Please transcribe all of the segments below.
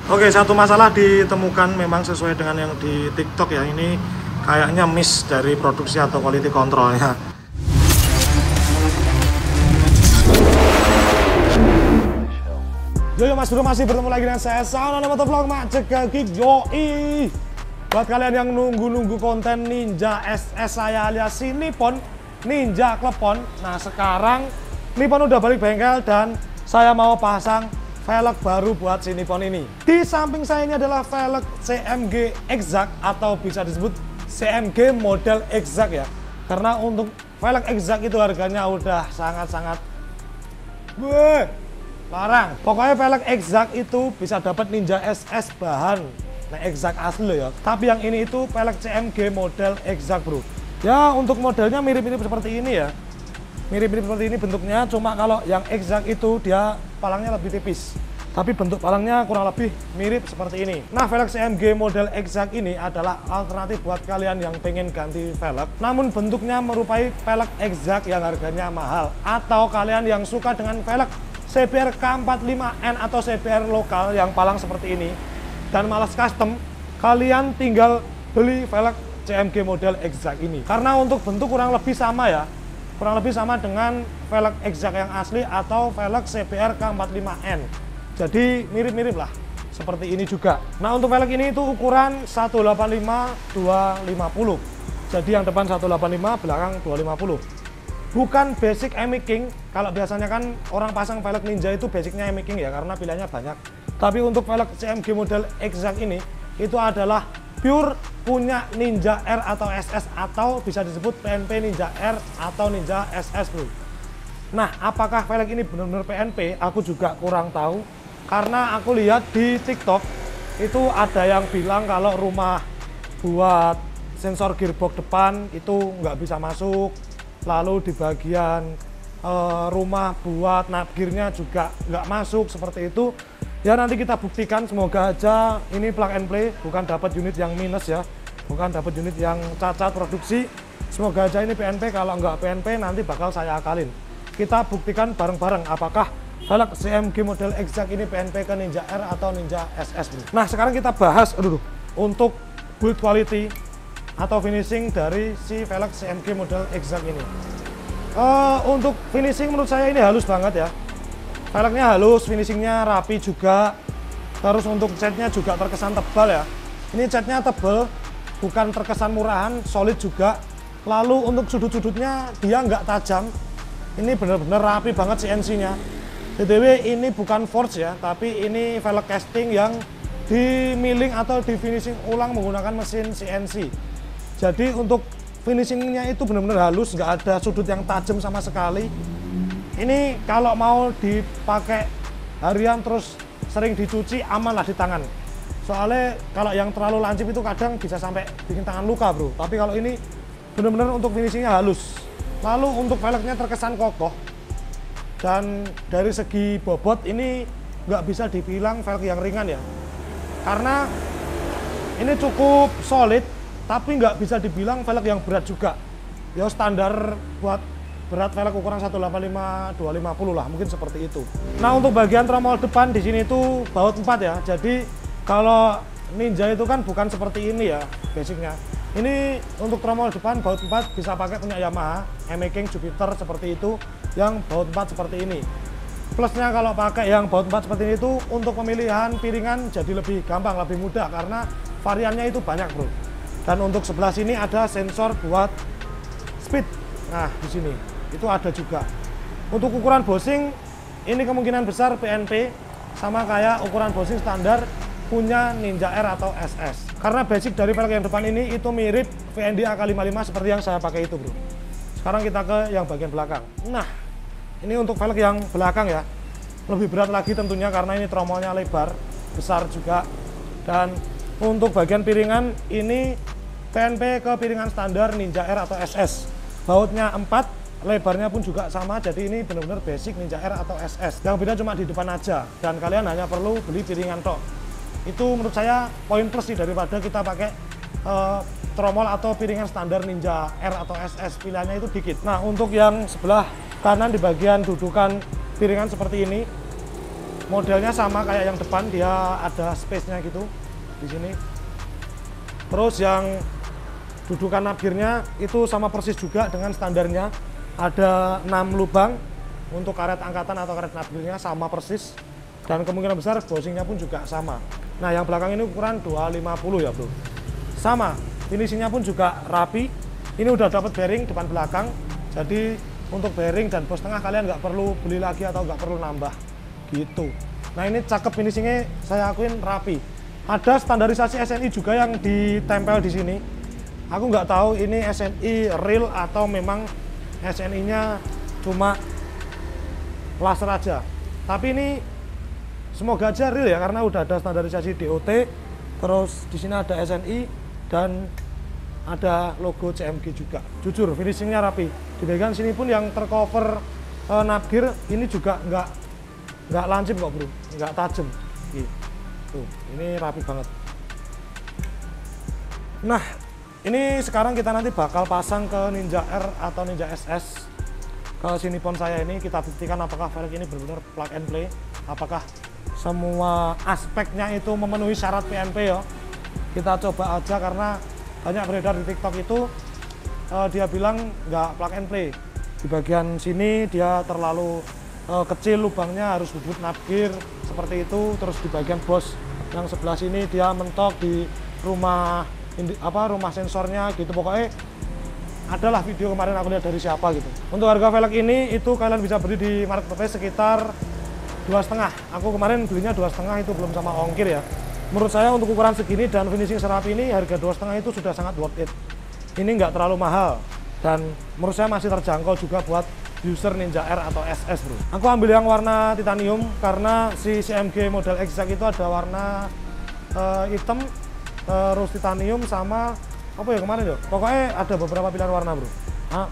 Oke, satu masalah ditemukan memang sesuai dengan yang di TikTok ya. Ini kayaknya miss dari produksi atau quality controlnya. Yo Mas Bro, masih bertemu lagi dengan saya Sauna Motovlog Macet Geek. Yoi. Buat kalian yang nunggu-nunggu konten Ninja SS saya alias si Nippon Ninja Klepon. Nah sekarang Nippon udah balik bengkel dan saya mau pasang velg baru buat si Nippon ini. Di samping saya ini adalah velg CMG Exact atau bisa disebut CMG model Exact ya. Karena untuk velg Exact itu harganya udah sangat-sangat larang. Pokoknya velg Exact itu bisa dapat Ninja SS bahan nah Exact asli ya. Tapi yang ini itu velg CMG model Exact bro. Ya untuk modelnya mirip-mirip seperti ini ya. Mirip-mirip seperti ini bentuknya, cuma kalau yang Exact itu dia palangnya lebih tipis. Tapi bentuk palangnya kurang lebih mirip seperti ini. Nah, velg CMG model Exact ini adalah alternatif buat kalian yang pengen ganti velg. Namun bentuknya merupai velg Exact yang harganya mahal. Atau kalian yang suka dengan velg CBR K45N atau CBR lokal yang palang seperti ini. Dan malas custom, kalian tinggal beli velg CMG model Exact ini. Karena untuk bentuk kurang lebih sama ya. Kurang lebih sama dengan velg Exact yang asli atau velg CBR K45N. Jadi mirip-mirip lah seperti ini juga. Nah untuk velg ini itu ukuran 185/250. Jadi yang depan 185, belakang 250. Bukan basic emaking. Kalau biasanya kan orang pasang velg Ninja itu basicnya emaking ya, karena pilihannya banyak. Tapi untuk velg CMG model Exact ini itu adalah pure punya Ninja R atau SS atau bisa disebut PNP Ninja R atau Ninja SS bro. Nah apakah velg ini benar-benar PNP? Aku juga kurang tahu karena aku lihat di TikTok itu ada yang bilang kalau rumah buat sensor gearbox depan itu nggak bisa masuk, lalu di bagian rumah buat knob gearnya juga nggak masuk seperti itu. Ya nanti kita buktikan, semoga aja ini plug and play, bukan dapat unit yang minus ya, bukan dapat unit yang cacat produksi. Semoga aja ini PNP, kalau nggak PNP nanti bakal saya akalin. Kita buktikan bareng-bareng apakah velg CMG model Exact ini PNP ke Ninja R atau Ninja SS. Nah sekarang kita bahas untuk build quality atau finishing dari si velg CMG model Exact ini. Untuk finishing menurut saya ini halus banget ya. Velgnya halus, finishingnya rapi juga. Terus untuk catnya juga terkesan tebal ya. Ini catnya tebal, bukan terkesan murahan, solid juga. Lalu untuk sudut-sudutnya dia nggak tajam. Ini benar-benar rapi banget CNC-nya. BTW ini bukan forge ya, tapi ini velg casting yang di milling atau di finishing ulang menggunakan mesin CNC. Jadi untuk finishingnya itu benar-benar halus, nggak ada sudut yang tajam sama sekali. Ini kalau mau dipakai harian terus sering dicuci aman lah di tangan. Soalnya kalau yang terlalu lancip itu kadang bisa sampai bikin tangan luka bro. Tapi kalau ini benar-benar untuk finishingnya halus. Lalu untuk velgnya terkesan kokoh. Dan dari segi bobot ini nggak bisa dibilang velg yang ringan ya. Karena ini cukup solid, tapi nggak bisa dibilang velg yang berat juga. Ya standar buat berat velg ukuran 185/250 lah, mungkin seperti itu. Nah untuk bagian tromol depan di sini itu baut 4 ya. Jadi kalau Ninja itu kan bukan seperti ini ya basicnya. Ini untuk tromol depan baut 4 bisa pakai punya Yamaha, Emaking, Jupiter seperti itu, yang baut 4 seperti ini. Plusnya kalau pakai yang baut 4 seperti ini itu untuk pemilihan piringan jadi lebih gampang, lebih mudah karena variannya itu banyak bro. Dan untuk sebelah sini ada sensor buat speed. Nah di sini itu ada juga. Untuk ukuran bushing ini kemungkinan besar PNP sama kayak ukuran bushing standar punya Ninja R atau SS. Karena basic dari velg yang depan ini itu mirip VND AK55 seperti yang saya pakai itu bro. Sekarang kita ke yang bagian belakang. Nah ini untuk velg yang belakang ya, lebih berat lagi tentunya karena ini tromolnya lebar, besar juga. Dan untuk bagian piringan ini PNP ke piringan standar Ninja R atau SS. Bautnya 4, lebarnya pun juga sama, jadi ini benar-benar basic Ninja R atau SS. Yang beda cuma di depan aja, dan kalian hanya perlu beli piringan tok. Itu menurut saya poin plus sih daripada kita pakai tromol atau piringan standar Ninja R atau SS, pilihannya itu dikit. Nah untuk yang sebelah kanan di bagian dudukan piringan seperti ini, modelnya sama kayak yang depan, dia ada space-nya gitu di sini. Terus yang dudukan nabgirnya itu sama persis juga dengan standarnya, ada 6 lubang untuk karet angkatan atau karet nabgirnya sama persis, dan kemungkinan besar bosingnya pun juga sama. Nah yang belakang ini ukuran 250 ya bro, sama finishingnya pun juga rapi. Ini udah dapat bearing depan belakang, jadi untuk bearing dan bos tengah kalian nggak perlu beli lagi atau nggak perlu nambah gitu. Nah ini cakep, finishingnya saya akuin rapi. Ada standarisasi SNI juga yang ditempel di sini. Aku nggak tahu ini SNI real atau memang SNI-nya cuma laser aja. Tapi ini semoga aja real ya, karena udah ada standarisasi DOT. Terus di sini ada SNI dan ada logo CMG juga. Jujur finishingnya rapi. Di bagian sini pun yang tercover nabgir ini juga nggak lancip kok bro, nggak tajam. Tuh, ini rapi banget. Nah, ini sekarang kita nanti bakal pasang ke Ninja R atau Ninja SS. Ke sini pon saya ini kita buktikan apakah velg ini benar-benar plug and play, apakah semua aspeknya itu memenuhi syarat PNP ya. Kita coba aja karena banyak beredar di TikTok itu dia bilang nggak plug and play. Di bagian sini dia terlalu kecil lubangnya, harus bubut nabgir seperti itu. Terus di bagian bos yang sebelah sini dia mentok di rumah rumah sensornya gitu. Pokoknya adalah video kemarin aku lihat dari siapa gitu. Untuk harga velg ini itu kalian bisa beli di marketplace sekitar 2,5. Aku kemarin belinya 2,5, itu belum sama ongkir ya. Menurut saya untuk ukuran segini dan finishing serapi ini harga 2,5 itu sudah sangat worth it. Ini nggak terlalu mahal dan menurut saya masih terjangkau juga buat user Ninja R atau SS bro. Aku ambil yang warna titanium karena si CMG model Exact itu ada warna hitam, terus titanium sama apa ya kemarin ya. Pokoknya ada beberapa pilihan warna bro.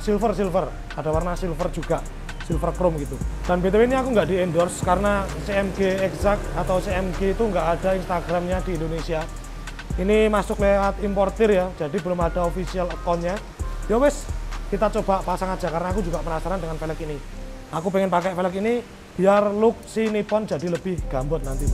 Silver, ada warna silver juga, silver chrome gitu. Dan BTW ini aku nggak di endorse karena CMG Exact atau CMG itu nggak ada Instagramnya di Indonesia. Ini masuk lewat importir ya, jadi belum ada official accountnya. Ya wes, kita coba pasang aja karena aku juga penasaran dengan velg ini. Aku pengen pakai velg ini biar look si Nippon jadi lebih gambot nanti.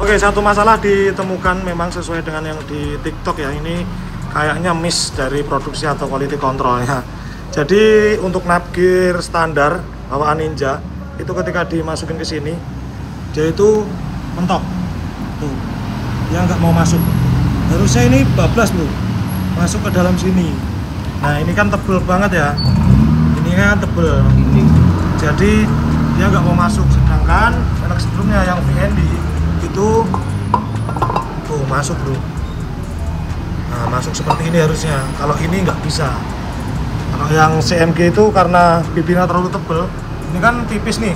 Oke, satu masalah ditemukan memang sesuai dengan yang di TikTok ya, ini kayaknya miss dari produksi atau quality controlnya. Jadi untuk nabgir standar bawaan Ninja itu ketika dimasukin ke sini dia itu mentok tuh, dia nggak mau masuk. Harusnya ini bablas bro, masuk ke dalam sini. Nah ini kan tebel banget ya, ini kan tebel, jadi dia nggak mau masuk. Sedangkan velg sebelumnya yang VND itu tuh masuk bro. Nah masuk seperti ini harusnya, kalau ini nggak bisa. Kalau yang CMG itu karena bibirnya terlalu tebel, ini kan tipis nih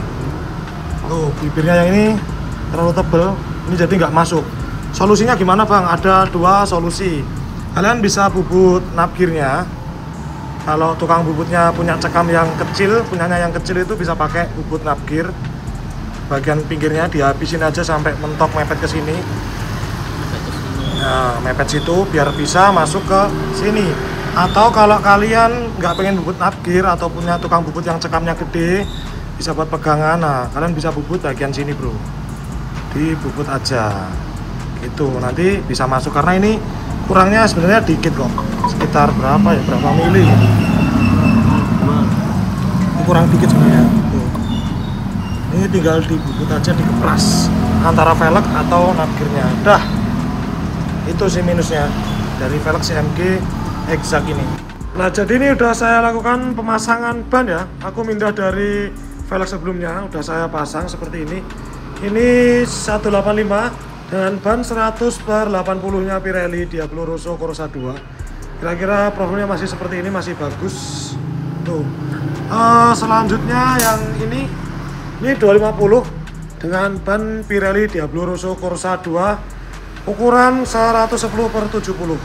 tuh, bibirnya yang ini terlalu tebel, ini jadi nggak masuk. Solusinya gimana bang? Ada dua solusi. Kalian bisa bubut nabgirnya. Kalau tukang bubutnya punya cekam yang kecil, punyanya yang kecil itu bisa pakai bubut nabgir. Bagian pinggirnya dihabisin aja sampai mentok mepet ke sini. Nah, mepet situ biar bisa masuk ke sini. Atau kalau kalian nggak pengen bubut nabgir atau punya tukang bubut yang cekamnya gede, bisa buat pegangan. Nah, kalian bisa bubut bagian sini bro. Dibubut aja. Gitu, nanti bisa masuk karena ini kurangnya sebenarnya dikit kok. Sekitar berapa ya? Berapa mili? Ini kurang dikit sebenarnya. Ini tinggal dibubut aja, dikepras antara velg atau nabgirnya. Dah, itu sih minusnya dari velg CMG Exact ini. Nah jadi ini udah saya lakukan pemasangan ban ya. Aku pindah dari velg sebelumnya, udah saya pasang seperti ini. Ini 185 dengan ban 100/80 nya Pirelli Diablo Rosso Corsa 2. Kira-kira profilnya masih seperti ini, masih bagus tuh. Selanjutnya yang ini 250 dengan ban Pirelli Diablo Rosso Corsa 2 ukuran 110/70.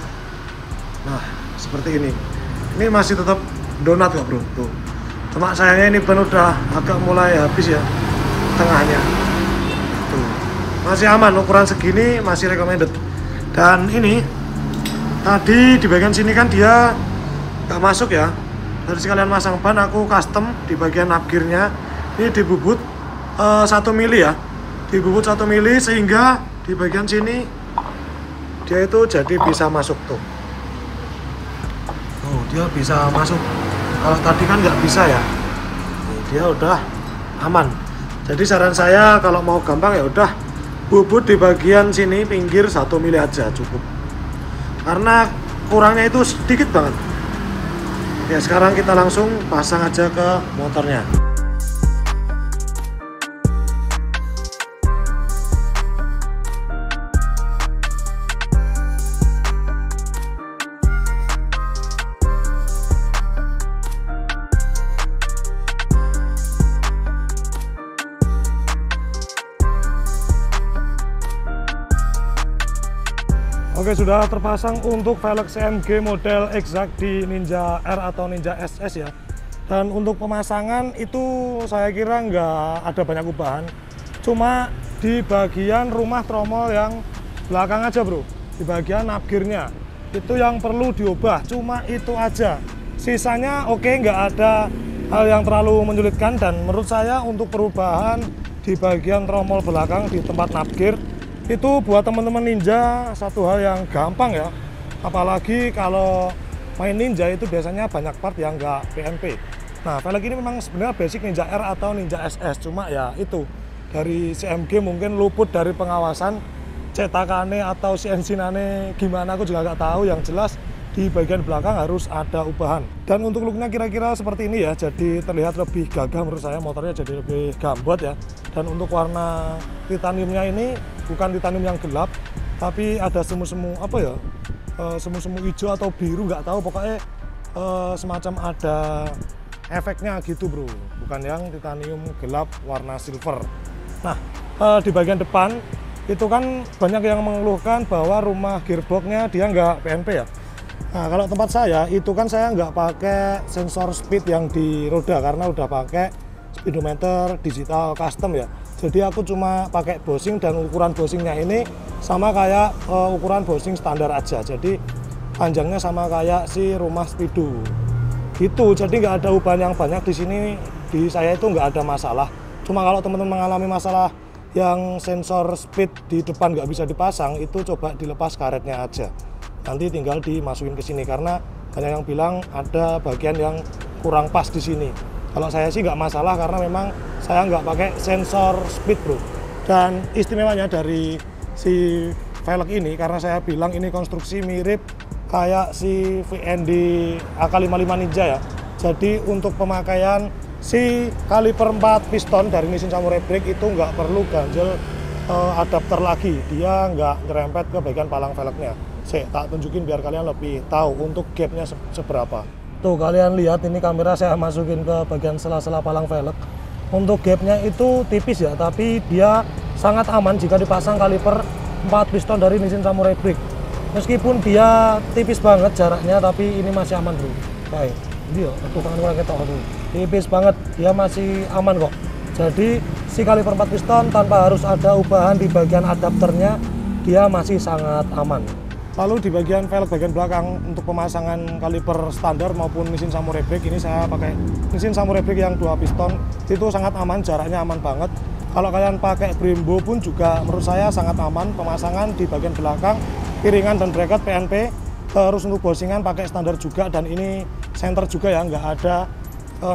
Nah seperti ini masih tetap donat kok bro tuh. Cuma sayangnya ini ban udah agak mulai habis ya tengahnya. Tuh. Masih aman, ukuran segini masih recommended. Dan ini tadi di bagian sini kan dia nggak masuk ya. Dari sekalian masang ban aku custom di bagian up gearnya ini dibubut 1 mili ya. Dibubut 1 mili sehingga di bagian sini dia itu jadi bisa masuk tuh. Oh, dia bisa masuk. Kalau tadi kan nggak bisa ya. Dia udah aman. Jadi saran saya kalau mau gampang ya udah bubut di bagian sini pinggir 1 mili aja cukup. Karena kurangnya itu sedikit banget. Ya sekarang kita langsung pasang aja ke motornya. Oke, sudah terpasang untuk velg CMG model exact di Ninja R atau Ninja SS ya. Dan untuk pemasangan itu saya kira nggak ada banyak ubahan. Cuma di bagian rumah tromol yang belakang aja bro. Di bagian up gearnya. Itu yang perlu diubah, cuma itu aja. Sisanya oke, nggak ada hal yang terlalu menyulitkan. Dan menurut saya untuk perubahan di bagian tromol belakang di tempat up gear itu buat teman-teman Ninja satu hal yang gampang ya. Apalagi kalau main Ninja itu biasanya banyak part yang nggak PNP. Nah, velg ini memang sebenarnya basic Ninja R atau Ninja SS, cuma ya itu dari CMG mungkin luput dari pengawasan, cetakannya atau CNC-nane gimana aku juga nggak tahu. Yang jelas di bagian belakang harus ada ubahan. Dan untuk looknya kira-kira seperti ini ya, jadi terlihat lebih gagah menurut saya, motornya jadi lebih gambot ya. Dan untuk warna titaniumnya ini bukan titanium yang gelap, tapi ada semu-semu apa ya, semu-semu hijau atau biru nggak tahu, pokoknya semacam ada efeknya gitu bro, bukan yang titanium gelap warna silver. Nah, di bagian depan itu kan banyak yang mengeluhkan bahwa rumah gearboxnya dia nggak PNP ya. Nah, kalau tempat saya itu kan saya nggak pakai sensor speed yang di roda karena udah pakai speedometer digital custom ya. Jadi aku cuma pakai bushing dan ukuran bushingnya ini sama kayak ukuran bushing standar aja. Jadi panjangnya sama kayak si rumah Speedo. Gitu. Jadi nggak ada ubahan yang banyak di sini. Di saya itu nggak ada masalah. Cuma kalau teman-teman mengalami masalah yang sensor speed di depan nggak bisa dipasang, itu coba dilepas karetnya aja. Nanti tinggal dimasukin ke sini karena banyak yang bilang ada bagian yang kurang pas di sini. Kalau saya sih nggak masalah karena memang saya nggak pakai sensor speed bro. Dan istimewanya dari si velg ini karena saya bilang ini konstruksi mirip kayak si VND AK55 Ninja ya. Jadi untuk pemakaian si kaliper 4 piston dari Nissin Samurai Break itu nggak perlu ganjel adapter lagi. Dia nggak nyerempet ke bagian palang velgnya. Saya tak tunjukin biar kalian lebih tahu untuk gapnya seberapa. Tuh kalian lihat ini kamera saya masukin ke bagian sela-sela palang velg. Untuk gapnya itu tipis ya, tapi dia sangat aman jika dipasang kaliper 4 piston dari Nissin Samurai Break. Meskipun dia tipis banget jaraknya, tapi ini masih aman bro. Baik, dia tuh tangan gue ketok tuh. Tipis banget, dia masih aman kok. Jadi si kaliper 4 piston tanpa harus ada ubahan di bagian adapternya, dia masih sangat aman. Lalu di bagian velg bagian belakang untuk pemasangan kaliper standar maupun Nissin Samurai Break ini saya pakai Nissin Samurai Break yang 2 piston, itu sangat aman, jaraknya aman banget. Kalau kalian pakai Brembo pun juga menurut saya sangat aman. Pemasangan di bagian belakang, piringan dan bracket PNP. Terus untuk bossingan pakai standar juga dan ini center juga ya, nggak ada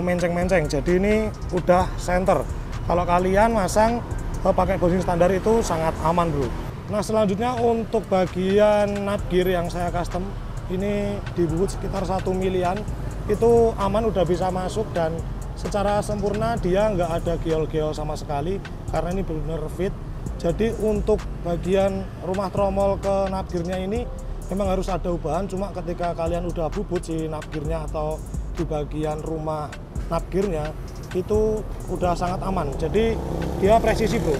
menceng-menceng. Jadi ini udah center. Kalau kalian masang pakai bosing standar itu sangat aman bro. Nah selanjutnya untuk bagian nut gear yang saya custom ini dibubut sekitar 1 milian, itu aman, udah bisa masuk dan secara sempurna dia nggak ada geol-geol sama sekali karena ini benar fit. Jadi untuk bagian rumah tromol ke nut gearnya ini memang harus ada ubahan, cuma ketika kalian udah bubut si nut gearnya atau di bagian rumah nut gearnya itu udah sangat aman. Jadi dia presisi bro,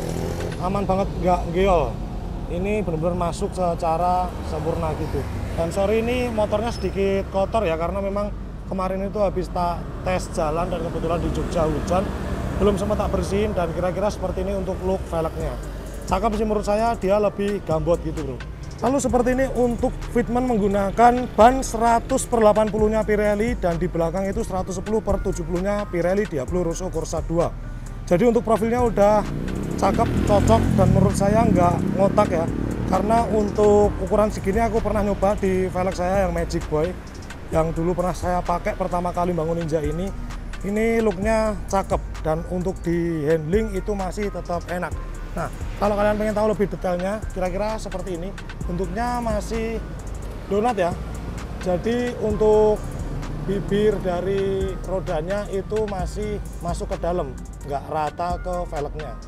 aman banget, nggak geol. Ini benar-benar masuk secara sempurna gitu. Dan sorry ini motornya sedikit kotor ya karena memang kemarin itu habis tak tes jalan dan kebetulan di Jogja hujan, belum sempat tak bersihin, dan kira-kira seperti ini untuk look velgnya. Cakep sih menurut saya, dia lebih gambot gitu bro. Lalu seperti ini untuk fitment menggunakan ban 100/80 nya Pirelli, dan di belakang itu 110/70 nya Pirelli Diablo Rosso Corsa 2. Jadi untuk profilnya udah cakep, cocok, dan menurut saya nggak ngotak ya. Karena untuk ukuran segini aku pernah nyoba di velg saya yang Magic Boy, yang dulu pernah saya pakai pertama kali bangun Ninja ini. Ini looknya cakep, dan untuk di handling itu masih tetap enak. Nah, kalau kalian pengen tahu lebih detailnya, kira-kira seperti ini. Bentuknya masih donat ya. Jadi untuk bibir dari rodanya itu masih masuk ke dalam, nggak rata ke velgnya.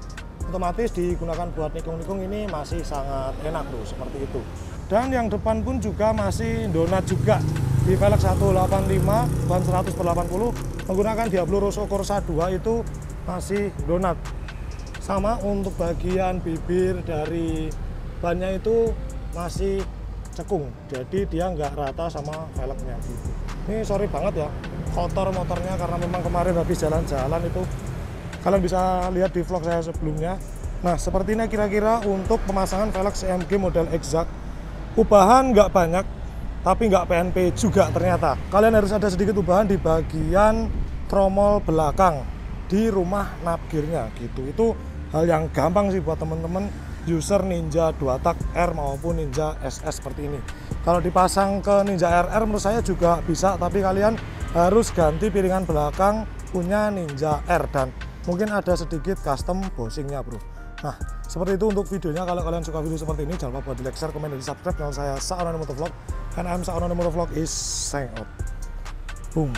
Otomatis digunakan buat nikung-nikung ini masih sangat enak bro, seperti itu. Dan yang depan pun juga masih donat juga. Di velg 185 ban 100/80 menggunakan Diablo Rosso Corsa 2 itu masih donat. Sama untuk bagian bibir dari bannya itu masih cekung, jadi dia nggak rata sama velgnya gitu. Ini sorry banget ya, kotor motornya karena memang kemarin habis jalan-jalan itu. Kalian bisa lihat di vlog saya sebelumnya. Nah, seperti ini kira-kira untuk pemasangan velg CMG model Exact. Ubahan nggak banyak, tapi nggak PNP juga ternyata. Kalian harus ada sedikit ubahan di bagian tromol belakang di rumah napgearnya gitu. Itu hal yang gampang sih buat temen-temen user Ninja 2 tak R maupun Ninja SS seperti ini. Kalau dipasang ke Ninja RR menurut saya juga bisa, tapi kalian harus ganti piringan belakang punya Ninja R, dan mungkin ada sedikit custom bosingnya bro. Nah, seperti itu untuk videonya. Kalau kalian suka video seperti ini, jangan lupa buat di like, share, komen, dan di subscribe channel saya, Saonone Motovlog. And I'm Saonone Motovlog is sign out. Boom.